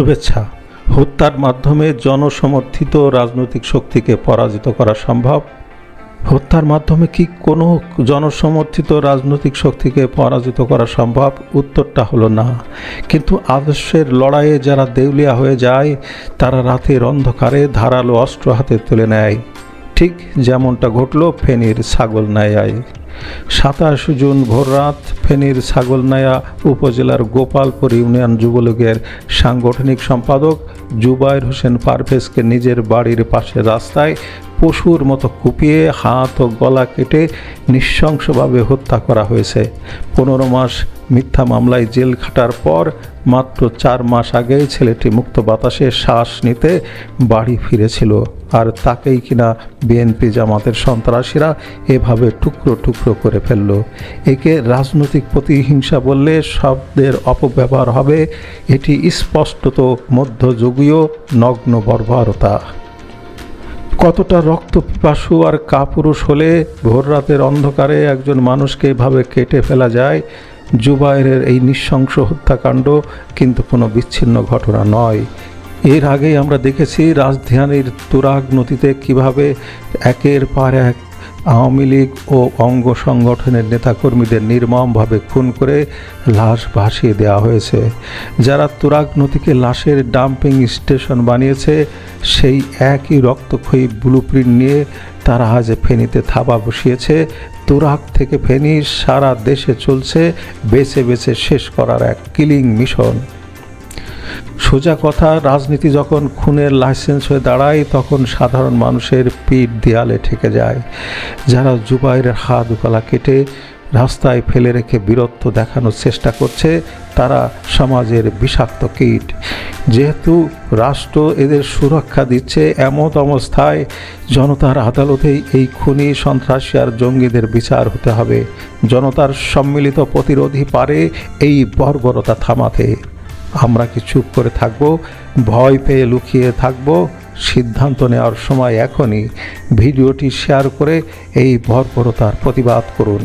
শুভেচ্ছা। হত্যার মাধ্যমে জনসমর্থিত রাজনৈতিক শক্তিকে পরাজিত করা সম্ভব? হত্যার মাধ্যমে কি কোনো জনসমর্থিত রাজনৈতিক শক্তিকে পরাজিত করা সম্ভব? উত্তরটা হলো না। কিন্তু আদর্শের লড়াইয়ে যারা দেউলিয়া হয়ে যায়, তারা রাতের অন্ধকারে ধারালো অস্ত্র হাতে তুলে নেয়, ঠিক যেমনটা ঘটল ফেনীর ছাগলনাইয়ায়। 27 জুন ভোররাত ফেনীর ছাগলনাইয়া উপজেলার গোপালপুর ইউনিয়ন যুবলীগের সাংগঠনিক সম্পাদক জুবায়ের হোসেন পারভেজকে নিজের বাড়ির পাশের রাস্তায় পশুর মতো কুপিয়ে হাত ও গলা কেটে নৃশংসভাবে হত্যা করা হয়েছে। 15 মাস মিথ্যা মামলায় জেল খাটার পর মাত্র 4 মাস আগে ছেলেটি মুক্ত বাতাসে শ্বাস নিতে বাড়ি ফিরেছিল, আর তাকেই কিনা বিএনপি জামাতের সন্ত্রাসীরা এভাবে টুকরো টুকরো করে ফেলল। একে রাজনৈতিক প্রতিহিংসা বললে শব্দের অপব্যবহার হবে। এটি স্পষ্টত মধ্যযুগীয় নগ্ন বর্বরতা। কতটা রক্ত পিপাসু আর কাপুরুষ হলে ভোররাতের অন্ধকারে একজন মানুষকে এভাবে কেটে ফেলা যায়? জুবায়েরের এই নৃশংস হত্যাকাণ্ড কিন্তু কোনো বিচ্ছিন্ন ঘটনা নয়। এর আগেই আমরা দেখেছি রাজধানীর তুরাগ নদীতে কিভাবে একের পর এক আওয়ামী লীগ ও অঙ্গ সংগঠনের নেতাকর্মীদের নির্মমভাবে খুন করে লাশ ভাসিয়ে দেওয়া হয়েছে। যারা তুরাগ নদীকে লাশের ডাম্পিং স্টেশন বানিয়েছে, সেই একই রক্তক্ষয়ী ব্লুপ্রিন্ট নিয়ে তারা আজ ফেনীতে থাবা বসিয়েছে। তুরাগ থেকে ফেনী সারা দেশে চলছে বেছে বেছে শেষ করার এক কিলিং মিশন। সোজা কথা, রাজনীতি যখন খুনের লাইসেন্স হয়ে দাঁড়ায়, তখন সাধারণ মানুষের পিঠ দেয়ালে ঠেকে যায়। যারা জুবায়েরের হাত গলা কেটে রাস্তায় ফেলে রেখে বীরত্ব দেখানোর চেষ্টা করছে, তারা সমাজের বিষাক্ত কীট। যেহেতু রাষ্ট্র এদের সুরক্ষা দিচ্ছে, এমত অবস্থায় জনতার আদালতেই এই খুনি সন্ত্রাসী আর জঙ্গিদের বিচার হতে হবে। জনতার সম্মিলিত প্রতিরোধই পারে এই বর্বরতা থামাতে। আমরা কি চুপ করে থাকব? ভয় পেয়ে লুকিয়ে থাকব? সিদ্ধান্ত নেওয়ার সময় এখনই। ভিডিওটি শেয়ার করে এই বর্বরতার প্রতিবাদ করুন।